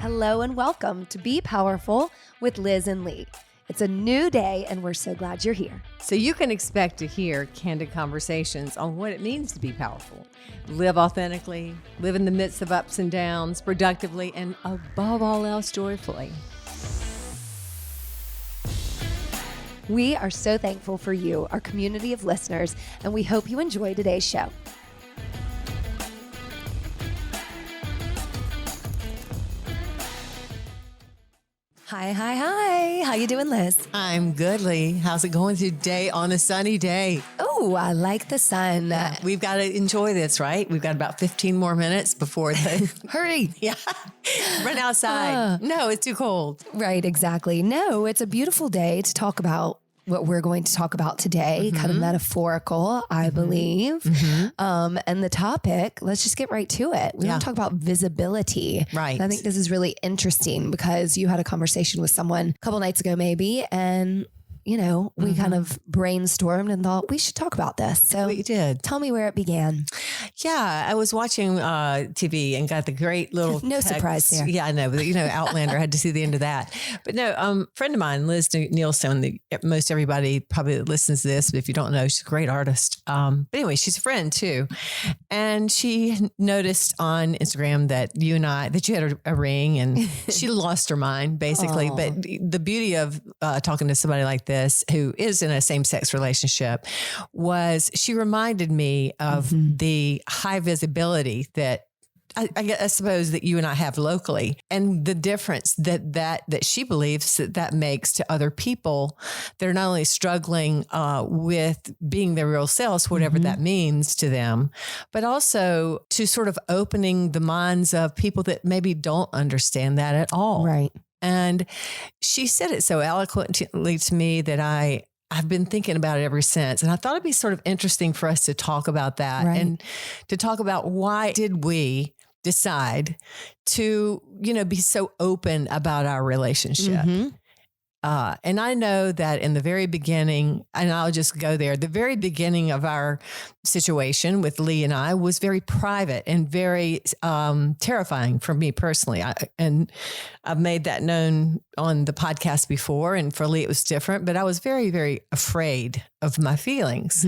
Hello and welcome to Be Powerful with Liz and Lee. It's a new day and we're so glad you're here. So you can expect to hear candid conversations on what it means to be powerful. Live authentically, live in the midst of ups and downs, productively, and above all else, joyfully. We are so thankful for you, our community of listeners, and we hope you enjoy today's show. Hi. How you doing, Liz? I'm good, Lee. How's it going today on a sunny day? Oh, I like the sun. We've got to enjoy this, right? We've got about 15 more minutes before the... Hurry. Yeah. Run outside. No, it's too cold. Right, exactly. No, it's a beautiful day to talk about what we're going to talk about today, kind of metaphorical, I believe. And the topic, let's just get right to it. We want to talk about visibility. Right. And I think this is really interesting because you had a conversation with someone a couple nights ago maybe, and you know, we kind of brainstormed and thought we should talk about this. So we did. Tell me where it began. Yeah, I was watching TV and got the great little No text. surprise there. Yeah, I know, but Outlander, had to see the end of that. But no, friend of mine, Liz Nielsen, most everybody probably listens to this, but if you don't know, she's a great artist. But anyway, she's a friend too. And she noticed on Instagram that you had a ring, and she lost her mind basically. Aww. But the beauty of talking to somebody like this, who is in a same-sex relationship, was she reminded me of the high visibility that I suppose that you and I have locally, and the difference that she believes that makes to other people that are not only struggling with being their real selves, whatever that means to them, but also to sort of opening the minds of people that maybe don't understand that at all. Right. And she said it so eloquently to me that I've been thinking about it ever since. And I thought it'd be sort of interesting for us to talk about that and to talk about why did we decide to, be so open about our relationship. And I know that in the very beginning, and I'll just go there, the very beginning of our situation with Lee and I was very private and very terrifying for me personally. And I've made that known on the podcast before, and for Lee it was different, but I was very, very afraid of my feelings,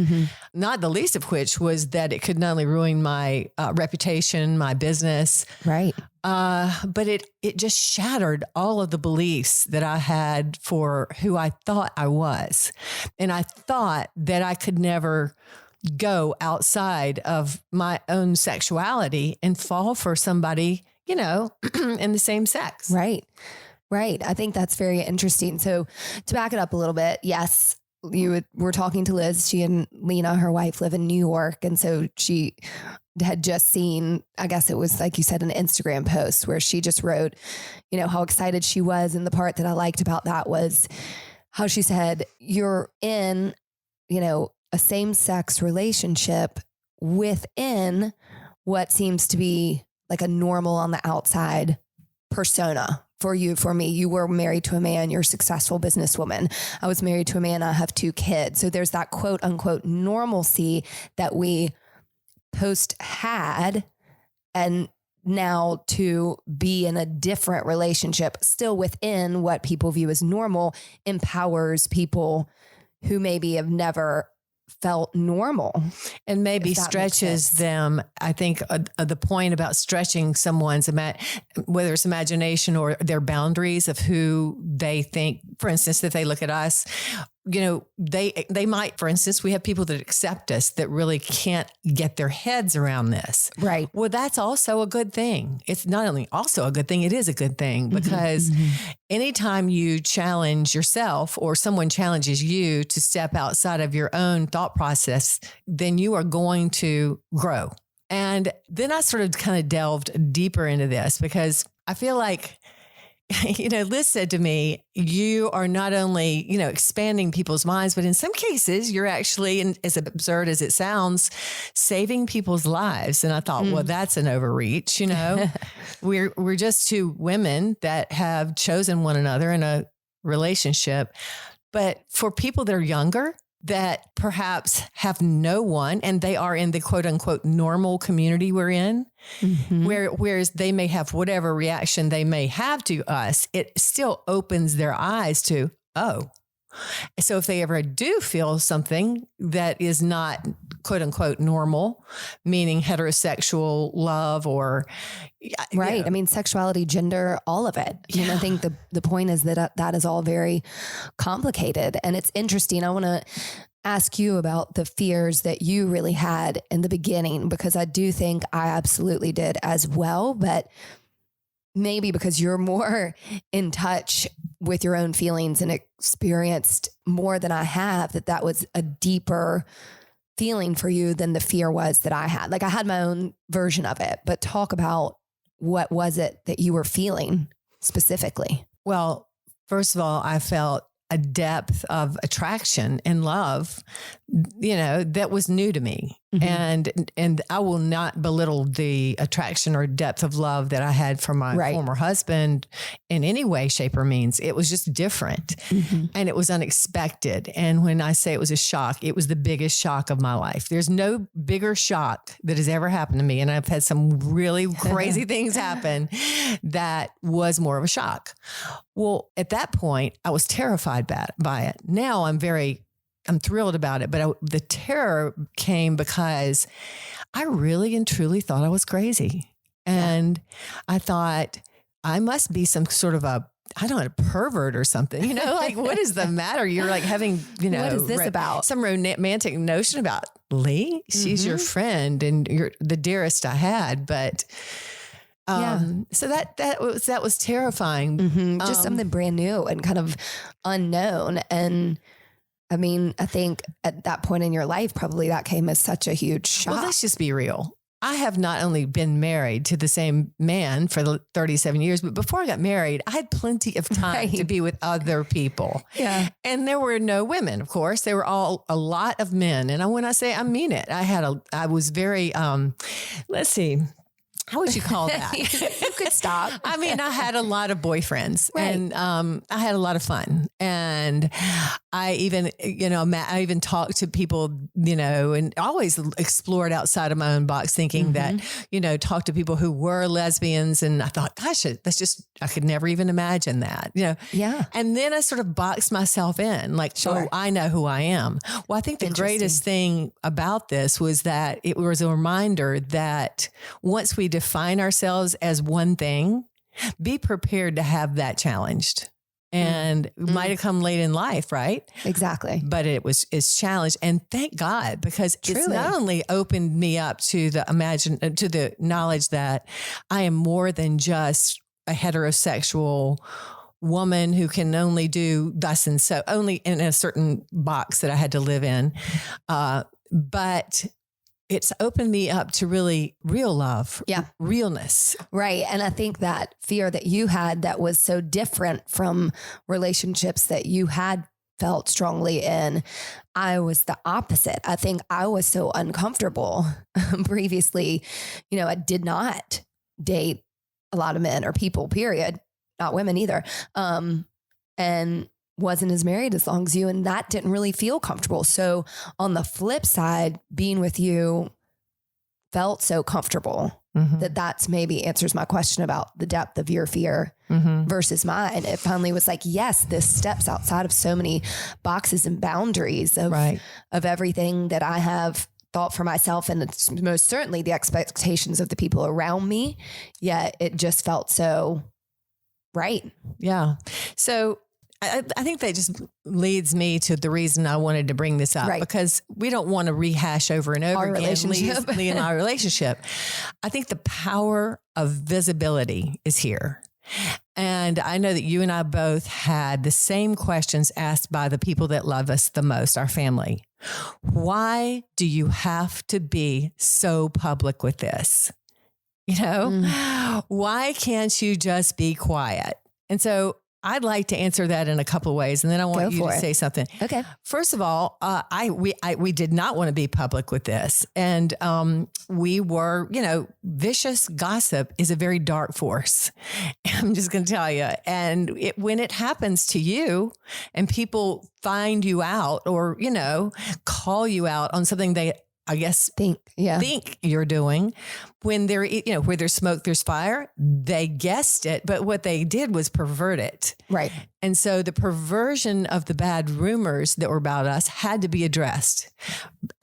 not the least of which was that it could not only ruin my reputation, my business, right. But it just shattered all of the beliefs that I had for who I thought I was. And I thought that I could never go outside of my own sexuality and fall for somebody, in the same sex. Right. I think that's very interesting. So to back it up a little bit, yes, we're talking to Liz. She and Lena, her wife, live in New York. And so she had just seen, I guess it was like you said, an Instagram post where she just wrote, how excited she was. And the part that I liked about that was how she said, you're in, a same-sex relationship within what seems to be like a normal on the outside persona. For you, for me, you were married to a man, you're a successful businesswoman. I was married to a man, I have 2 kids. So there's that quote unquote normalcy that we post had, and now to be in a different relationship, still within what people view as normal, empowers people who maybe have never felt normal, and maybe stretches them. I think the point about stretching someone's, whether it's imagination or their boundaries of who they think, for instance, if they look at us, they might, for instance, we have people that accept us that really can't get their heads around this. Right. Well, that's also a good thing. It's not only also a good thing, it is a good thing, because anytime you challenge yourself or someone challenges you to step outside of your own thought process, then you are going to grow. And then I sort of kind of delved deeper into this because I feel like, Liz said to me, you are not only, expanding people's minds, but in some cases you're actually, and as absurd as it sounds, saving people's lives. And I thought, well, that's an overreach. We're just 2 women that have chosen one another in a relationship. But for people that are younger, that perhaps have no one, and they are in the quote unquote normal community we're in, whereas they may have whatever reaction they may have to us, it still opens their eyes to, oh, so if they ever do feel something that is not quote unquote normal, meaning heterosexual love or right. I mean, sexuality, gender, all of it. I mean, I think the point is that that is all very complicated, and it's interesting. I want to ask you about the fears that you really had in the beginning, because I do think I absolutely did as well, but maybe because you're more in touch with your own feelings and experienced more than I have, that was a deeper feeling for you than the fear was that I had. Like, I had my own version of it, but talk about what was it that you were feeling specifically? Well, first of all, I felt a depth of attraction and love, that was new to me. And I will not belittle the attraction or depth of love that I had for my former husband in any way, shape, or means. It was just different and it was unexpected. And when I say it was a shock, it was the biggest shock of my life. There's no bigger shock that has ever happened to me. And I've had some really crazy things happen that was more of a shock. Well, at that point, I was terrified by it. Now I'm thrilled about it, but the terror came because I really and truly thought I was crazy. And I thought I must be some sort of a pervert or something, like, what is the matter? You're like having, what is this about? Some romantic notion about Lee. She's your friend and you're the dearest I had. But so that was terrifying. Just something brand new and kind of unknown. And I mean, I think at that point in your life, probably that came as such a huge shock. Well, let's just be real. I have not only been married to the same man for 37 years, but before I got married, I had plenty of time to be with other people. Yeah. And there were no women, of course. There were a lot of men. And when I say I mean it, I was very, let's see. How would you call that? You could stop. I mean, I had a lot of boyfriends and I had a lot of fun. And I even, I even talked to people, and always explored outside of my own box, thinking that, talk to people who were lesbians. And I thought, gosh, I could never even imagine that, Yeah. And then I sort of boxed myself in like, oh, I know who I am. Well, I think the greatest thing about this was that it was a reminder that once we define ourselves as one thing, be prepared to have that challenged. And it might have come late in life, right? Exactly. But it's challenged. And thank God, because it's not only opened me up to the knowledge that I am more than just a heterosexual woman who can only do thus and so, only in a certain box that I had to live in. But it's opened me up to really real love, realness. Right. And I think that fear that you had that was so different from relationships that you had felt strongly in, I was the opposite. I think I was so uncomfortable previously. I did not date a lot of men or people, period, not women either. And wasn't as married as long as you. And that didn't really feel comfortable. So on the flip side, being with you felt so comfortable that's maybe answers my question about the depth of your fear versus mine. It finally was like, yes, this steps outside of so many boxes and boundaries of everything that I have thought for myself. And it's most certainly the expectations of the people around me. Yet it just felt so right. Yeah. So I think that just leads me to the reason I wanted to bring this up, because we don't want to rehash over and over again Lee and our relationship. I think the power of visibility is here. And I know that you and I both had the same questions asked by the people that love us the most, our family. Why do you have to be so public with this? Why can't you just be quiet? And so I'd like to answer that in a couple of ways, and then I want you to say something. Okay. First of all, we did not want to be public with this, and we were, vicious gossip is a very dark force. I'm just going to tell you, and when it happens to you, and people find you out, or call you out on something they, I guess, think you're doing, when there, where there's smoke, there's fire. They guessed it, but what they did was pervert it. Right. And so the perversion of the bad rumors that were about us had to be addressed.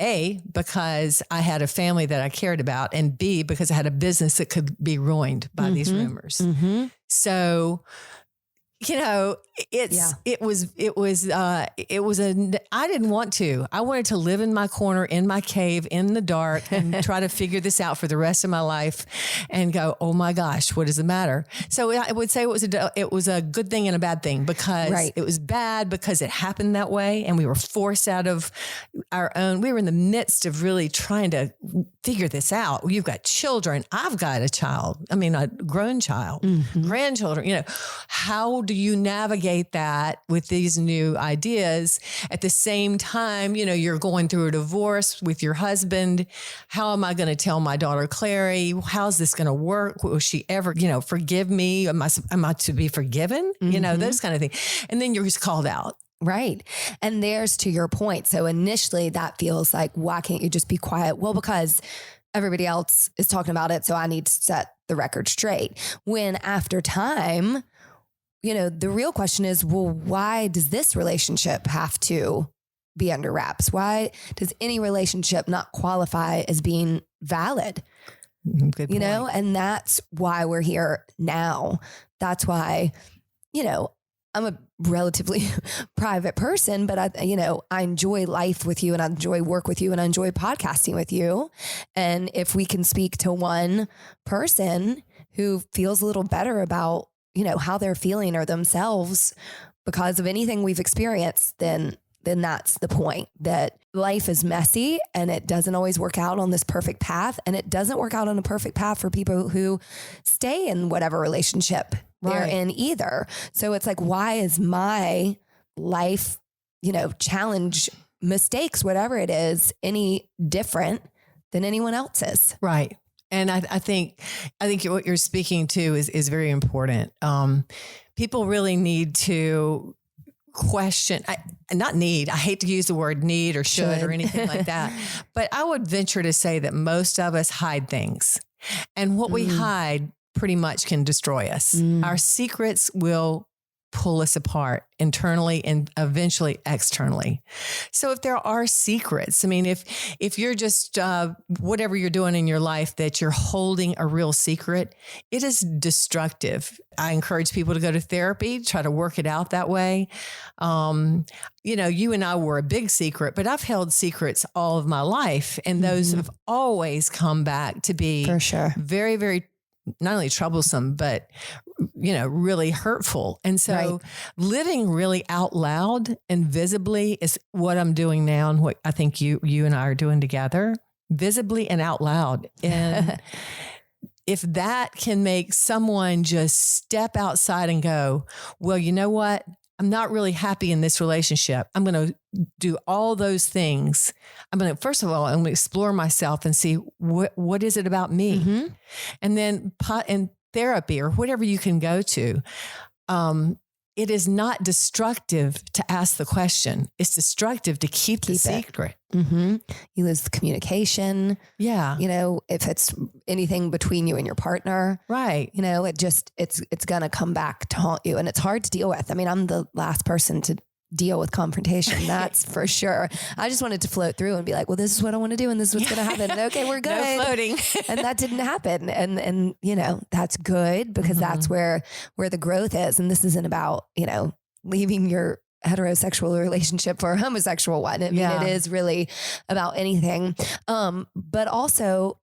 A, because I had a family that I cared about, and B, because I had a business that could be ruined by these rumors. Mm-hmm. So, it was I didn't want to. I wanted to live in my corner, in my cave, in the dark, and try to figure this out for the rest of my life and go, oh my gosh, what is the matter? So I would say it was a good thing and a bad thing, because it was bad because it happened that way, and we were forced out of our own. We were in the midst of really trying to figure this out. You've got children. I've got a child. I mean, a grown child, grandchildren, how do you navigate that with these new ideas? At the same time, you're going through a divorce with your husband. How am I going to tell my daughter, Clary, how's this going to work? Will she ever, forgive me? Am I to be forgiven? Those kind of things. And then you're just called out. Right. And there's to your point. So initially that feels like, why can't you just be quiet? Well, because everybody else is talking about it, so I need to set the record straight. When after time, the real question is, well, why does this relationship have to be under wraps? Why does any relationship not qualify as being valid? Good point. And that's why we're here now. That's why, I'm a relatively private person, but I enjoy life with you, and I enjoy work with you, and I enjoy podcasting with you. And if we can speak to one person who feels a little better about, how they're feeling or themselves because of anything we've experienced, then that's the point. That life is messy, and it doesn't always work out on this perfect path. And it doesn't work out on a perfect path for people who stay in whatever relationship they're in either. So it's like, why is my life, challenge, mistakes, whatever it is, any different than anyone else's? Right. And I think what you're speaking to is very important. People really need to question, I hate to use the word need or should or anything like that, but I would venture to say that most of us hide things, and what we hide pretty much can destroy us. Our secrets will pull us apart internally and eventually externally. So if there are secrets, I mean, if you're just, whatever you're doing in your life, that you're holding a real secret, it is destructive. I encourage people to go to therapy, try to work it out that way. You and I were a big secret, but I've held secrets all of my life. And those have always come back to be for sure very, very not only troublesome, but, really hurtful. And so living really out loud and visibly is what I'm doing now, and what I think you and I are doing together, visibly and out loud. And if that can make someone just step outside and go, well, you know what? I'm not really happy in this relationship. I'm going to do all those things. I'm going to explore myself and see what is it about me? And then in therapy or whatever you can go to, it is not destructive to ask the question. It's destructive to keep the secret. You lose the communication. Yeah. If it's anything between you and your partner. Right. It's going to come back to haunt you, and it's hard to deal with. I mean, I'm the last person to deal with confrontation. That's for sure. I just wanted to float through and be like, well, this is what I want to do, and this is what's going to happen. And okay, we're good. No floating. And that didn't happen. And that's good, because that's where the growth is. And this isn't about, leaving your heterosexual relationship for a homosexual one. I mean, it is really about anything. But also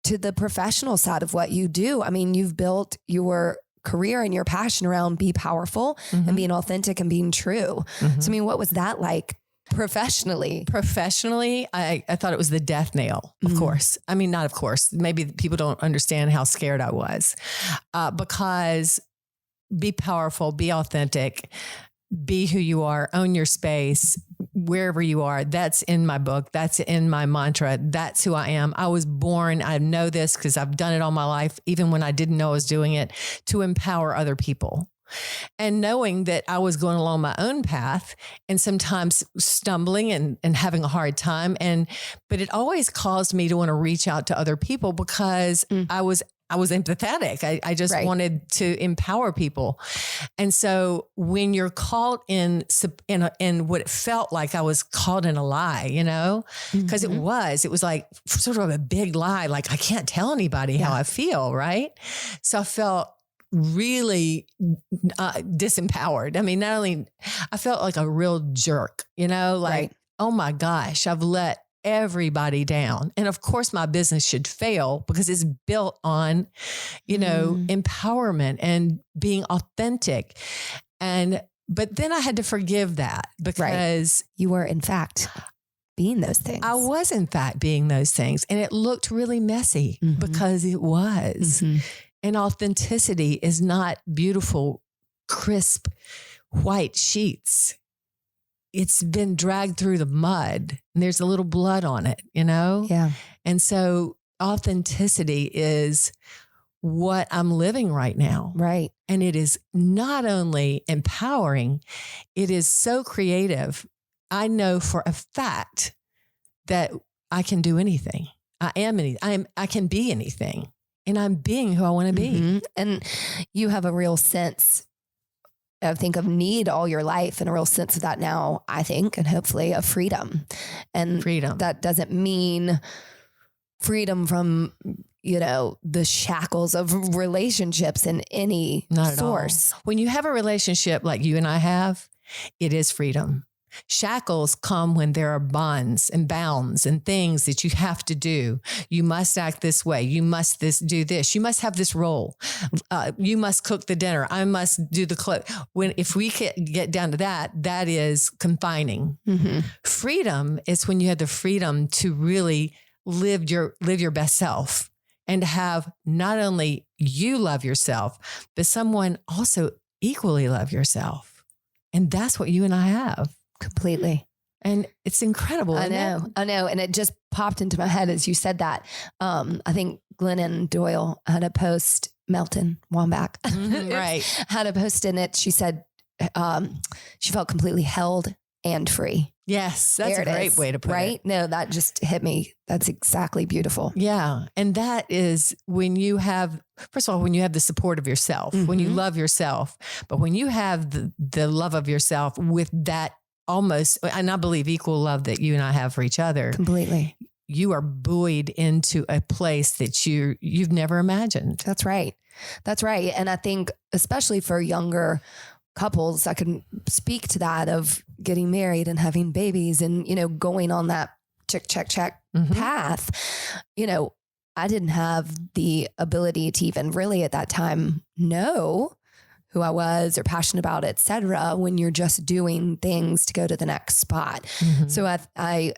to the professional side of what you do. I mean, you've built your career and your passion around be powerful and being authentic and being true. So, I mean, what was that like professionally? Professionally, I thought it was the death nail, of course. I mean, not of course. Maybe people don't understand how scared I was because be powerful, be authentic, be who you are, own your space, wherever you are. That's in my book. That's in my mantra. That's who I am. I was born, I know this because I've done it all my life, even when I didn't know I was doing it, to empower other people. And knowing that I was going along my own path and sometimes stumbling and having a hard time. But it always caused me to want to reach out to other people because I was empathetic. I just wanted to empower people. And so when you're caught in what it felt like I was caught in a lie, because it was like sort of a big lie. Like I can't tell anybody how I feel. Right. So I felt really disempowered. I mean, not only I felt like a real jerk, oh my gosh, I've let everybody down. And of course my business should fail because it's built on, empowerment and being authentic. But then I had to forgive that because you were in fact being those things. I was in fact being those things. And it looked really messy because it was. And authenticity is not beautiful, crisp, white sheets. It's been dragged through the mud and there's a little blood on it, Yeah. And so authenticity is what I'm living right now. Right. And it is not only empowering, it is so creative. I know for a fact that I can do anything. I can be anything. And I'm being who I want to be. And you have a real sense, I think, of need all your life and a real sense of that now, I think, and hopefully of freedom. And that doesn't mean freedom from, the shackles of relationships in any source. When you have a relationship like you and I have, it is freedom. Shackles come when there are bonds and bounds and things that you have to do. You must act this way. You must do this. You must have this role. You must cook the dinner. I must do the clothes. If we get down to that is confining. Freedom is when you have the freedom to really live your best self and have not only you love yourself, but someone also equally love yourself. And that's what you and I have. Completely. And it's incredible. I know. And it just popped into my head as you said that. I think Glennon Doyle had a post, Melton Wambach, right, had a post in it. She said she felt completely held and free. Yes, that's a great way to put it. Right? No, that just hit me. That's exactly beautiful. Yeah. And that is when you have, first of all, when you have the support of yourself, when you love yourself, but when you have the love of yourself with that almost, and I believe equal love that you and I have for each other. Completely. You are buoyed into a place that you've never imagined. That's right. That's right. And I think especially for younger couples, I can speak to that of getting married and having babies and, going on that check path. I didn't have the ability to even really at that time know who I was or passionate about, et cetera, when you're just doing things to go to the next spot. So I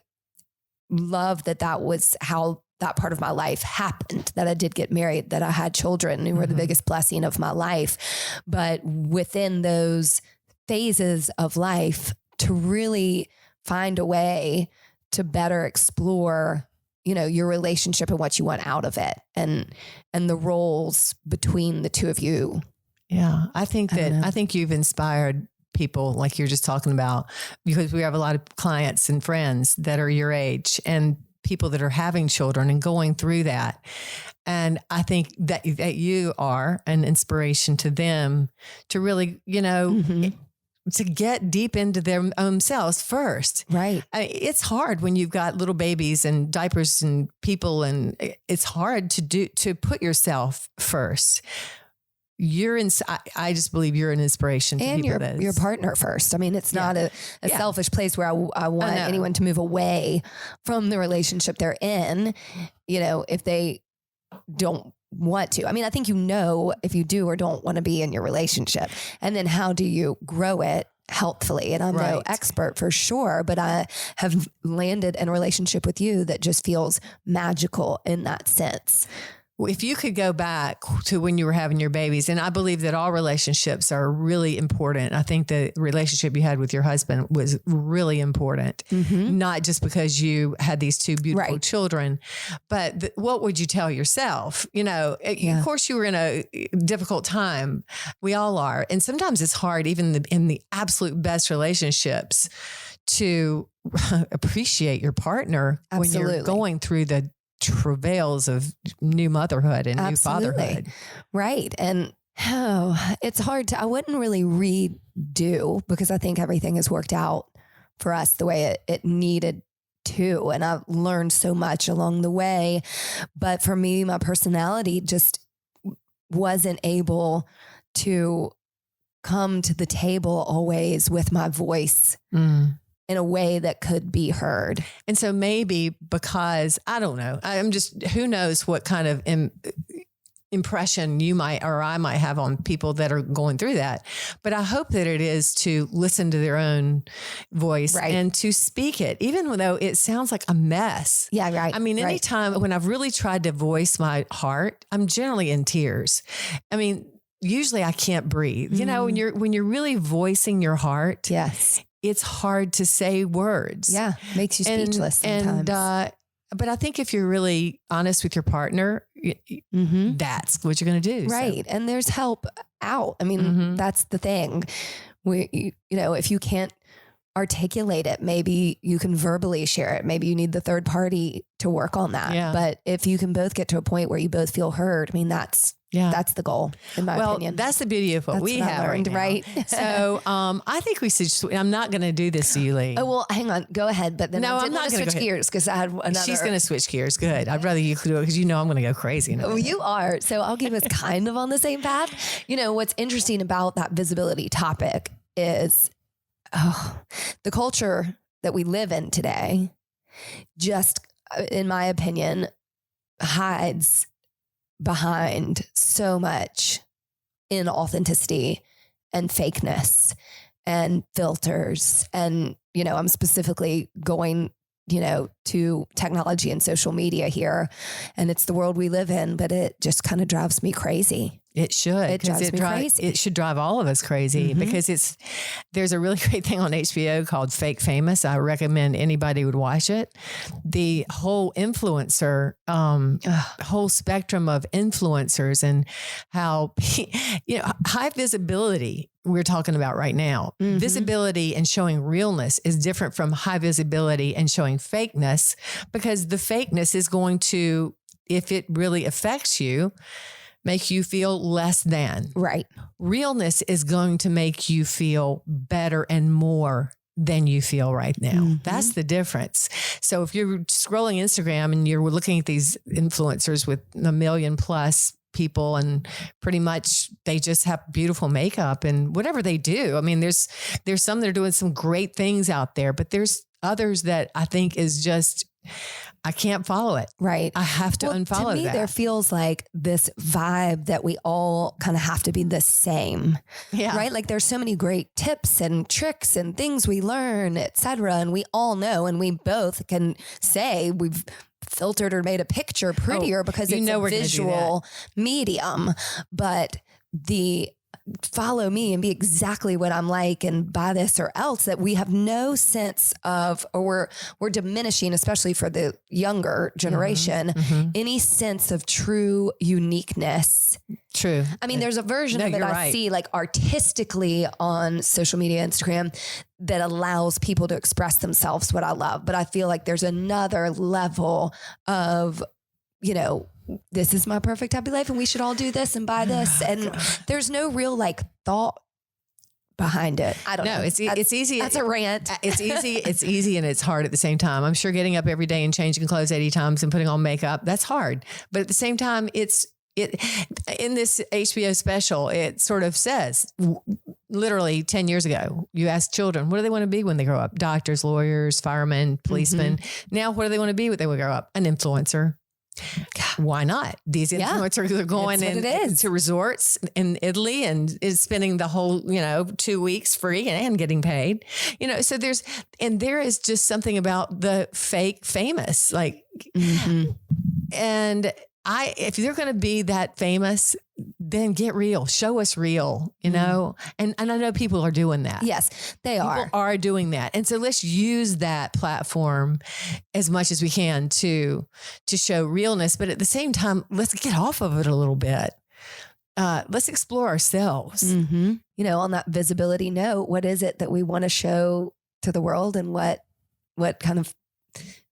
love that was how that part of my life happened, that I did get married, that I had children who were the biggest blessing of my life. But within those phases of life, to really find a way to better explore, your relationship and what you want out of it and the roles between the two of you. Yeah. I think you've inspired people like you're just talking about, because we have a lot of clients and friends that are your age and people that are having children and going through that. And I think that you are an inspiration to them to really, to get deep into their own selves first. Right. It's hard when you've got little babies and diapers and people, and it's hard to put yourself first. I just believe you're an inspiration to and people. And your partner first. I mean, it's not a selfish place where I want anyone to move away from the relationship they're in, if they don't want to. I mean, I think if you do or don't want to be in your relationship. And then how do you grow it healthfully? And I'm no expert for sure, but I have landed in a relationship with you that just feels magical in that sense. if you could go back to when you were having your babies, and I believe that all relationships are really important. I think the relationship you had with your husband was really important, not just because you had these two beautiful children, but what would you tell yourself? You know, of course you were in a difficult time. We all are. And sometimes it's hard, even in the absolute best relationships, to appreciate your partner when you're going through the travails of new motherhood and new fatherhood. Right. And it's hard I wouldn't really redo, because I think everything has worked out for us the way it needed to. And I've learned so much along the way. But for me, my personality just wasn't able to come to the table always with my voice in a way that could be heard. And so maybe because, I don't know, who knows what kind of impression you might, or I might have on people that are going through that. But I hope that it is to listen to their own voice and to speak it, even though it sounds like a mess. Yeah, right. I mean, anytime when I've really tried to voice my heart, I'm generally in tears. I mean, usually I can't breathe. You know, when you're really voicing your heart. Yes. It's hard to say words. Yeah. Makes you speechless sometimes. But I think if you're really honest with your partner, that's what you're going to do. Right. So. And there's help out. I mean, that's the thing. If you can't articulate it, maybe you can verbally share it. Maybe you need the third party to work on that. Yeah. But if you can both get to a point where you both feel heard, I mean, that's the goal, in my opinion. That's the beauty of what we have learned, right now. So I think we should, I'm not going to do this to you, Lee. Oh, well, hang on. Go ahead. But then I'm not going to switch gears, because I had another. She's going to switch gears. Good. I'd rather you do it, because I'm going to go crazy. Oh, you are. So I'll keep us kind of on the same path. You know, what's interesting about that visibility topic is the culture that we live in today just, in my opinion, hides behind so much inauthenticity and fakeness and filters. And, I'm specifically going, to technology and social media here. And it's the world we live in, but it just kind of drives me crazy. It should. It drives me crazy. It should drive all of us crazy, because there's a really great thing on HBO called Fake Famous. I recommend anybody would watch it. The whole influencer, whole spectrum of influencers, and how, high visibility we're talking about right now. Visibility and showing realness is different from high visibility and showing fakeness, because the fakeness is going to, if it really affects you, make you feel less than. Right. Realness is going to make you feel better and more than you feel right now. That's the difference. So if you're scrolling Instagram and you're looking at these influencers with 1 million plus people, and pretty much they just have beautiful makeup and whatever they do. I mean, there's some that are doing some great things out there, but there's others that I think is just, I can't follow it. Right. I have to unfollow to me, that. There feels like this vibe that we all kind of have to be the same. Yeah. Right. Like there's so many great tips and tricks and things we learn, et cetera. And we all know, and we both can say we've filtered or made a picture prettier because it's a visual medium. But the follow me and be exactly what I'm like and buy this or else, that we have no sense of, or we're diminishing, especially for the younger generation, any sense of true uniqueness. True. I mean, there's a version of it I see like artistically on social media, Instagram, that allows people to express themselves, what I love. But I feel like there's another level of, this is my perfect happy life and we should all do this and buy this. And there's no real like thought behind it. I don't know. It's easy. That's a rant. It's easy. It's easy and it's hard at the same time. I'm sure getting up every day and changing clothes 80 times and putting on makeup, that's hard. But at the same time, in this HBO special, it sort of says, literally 10 years ago, you asked children, what do they want to be when they grow up? Doctors, lawyers, firemen, policemen. Now, what do they want to be when they grow up? An influencer. Why not? These influencers are going to resorts in Italy and is spending the whole, 2 weeks free and getting paid, so there is just something about the fake famous, like, and if you're going to be that famous, then get real. Show us real, you know? And I know people are doing that. Yes, people are doing that. And so let's use that platform as much as we can to show realness. But at the same time, let's get off of it a little bit. Let's explore ourselves. Mm-hmm. You know, on that visibility note, what is it that we want to show to the world, and what kind of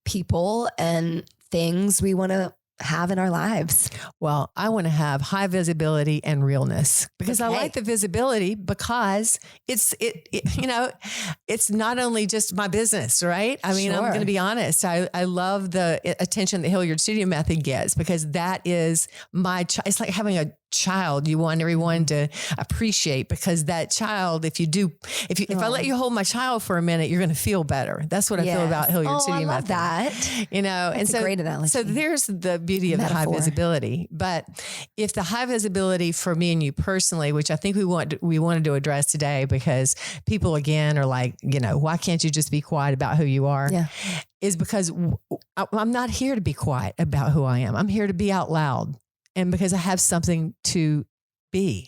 people and things we want to have in our lives? Well, I want to have high visibility and realness, because I like the visibility, because it's not only just my business, right? I mean, I'm going to be honest. I love the attention the Hilliard Studio Method gets, because that is it's like having a child you want everyone to appreciate, because that child, if I let you hold my child for a minute, you're going to feel better. That's what I feel about Hilliard Studio Method. That. You know, that's a great analogy. So there's the beauty of the high visibility. But if the high visibility for me and you personally, which I think we wanted to address today, because people again are like, you know, why can't you just be quiet about who you are? Yeah. Is because I'm not here to be quiet about who I am. I'm here to be out loud. And because I have something to be.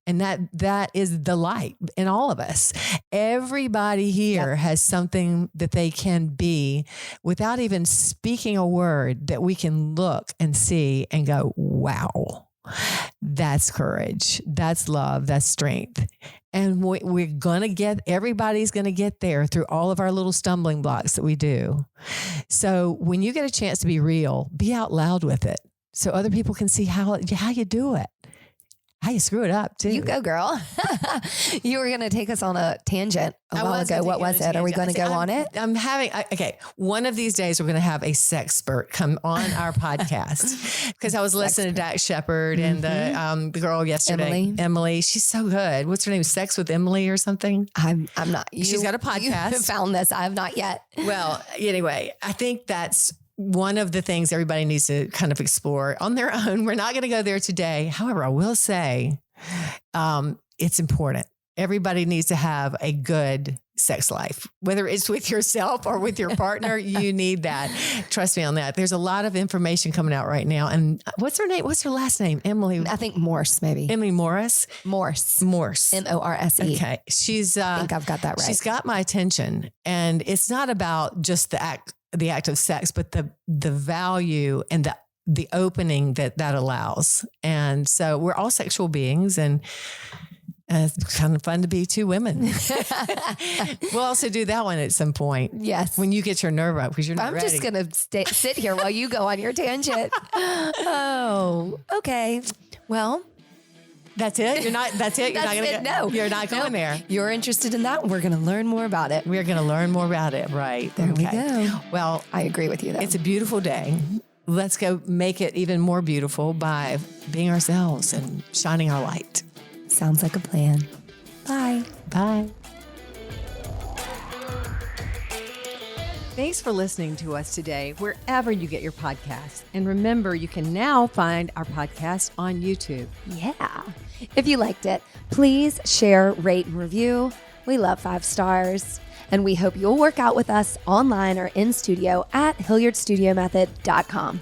And that is the light in all of us. Everybody here has something that they can be without even speaking a word, that we can look and see and go, wow, that's courage. That's love. That's strength. And everybody's going to get there through all of our little stumbling blocks that we do. So when you get a chance to be real, be out loud with it, so other people can see how you do it, how you screw it up too. You go, girl. You were going to take us on a tangent a while ago. What was it? Are we going to go on it? One of these days we're going to have a sexpert come on our podcast, because I was listening to Dax Shepard and the girl yesterday, Emily. She's so good. What's her name? Sex with Emily or something? I'm not. She's got a podcast. You found this. I have not yet. Well, anyway, I think that's one of the things everybody needs to kind of explore on their own. We're not going to go there today. However, I will say it's important. Everybody needs to have a good sex life, whether it's with yourself or with your partner. You need that. Trust me on that. There's a lot of information coming out right now. And what's her name? What's her last name? Emily. I think Morse, maybe. Emily Morse. Morse. Morse. Morse. Okay. I think I've got that right. She's got my attention. And it's not about just the act of sex, but the value and the opening that allows. And so we're all sexual beings, and it's kind of fun to be two women. We'll also do that one at some point. Yes. When you get your nerve up, because you're not ready. I'm just going to sit here while you go on your tangent. Oh, okay. Well, that's it. That's it. You're not going to No, you're not going there. You're interested in that. We're going to learn more about it. We're going to learn more about it. Right. There we go. Well, I agree with you though. It's a beautiful day. Let's go make it even more beautiful by being ourselves and shining our light. Sounds like a plan. Bye. Bye. Thanks for listening to us today, wherever you get your podcasts. And remember, you can now find our podcast on YouTube. Yeah. If you liked it, please share, rate, and review. We love 5 stars. And we hope you'll work out with us online or in studio at HilliardStudioMethod.com.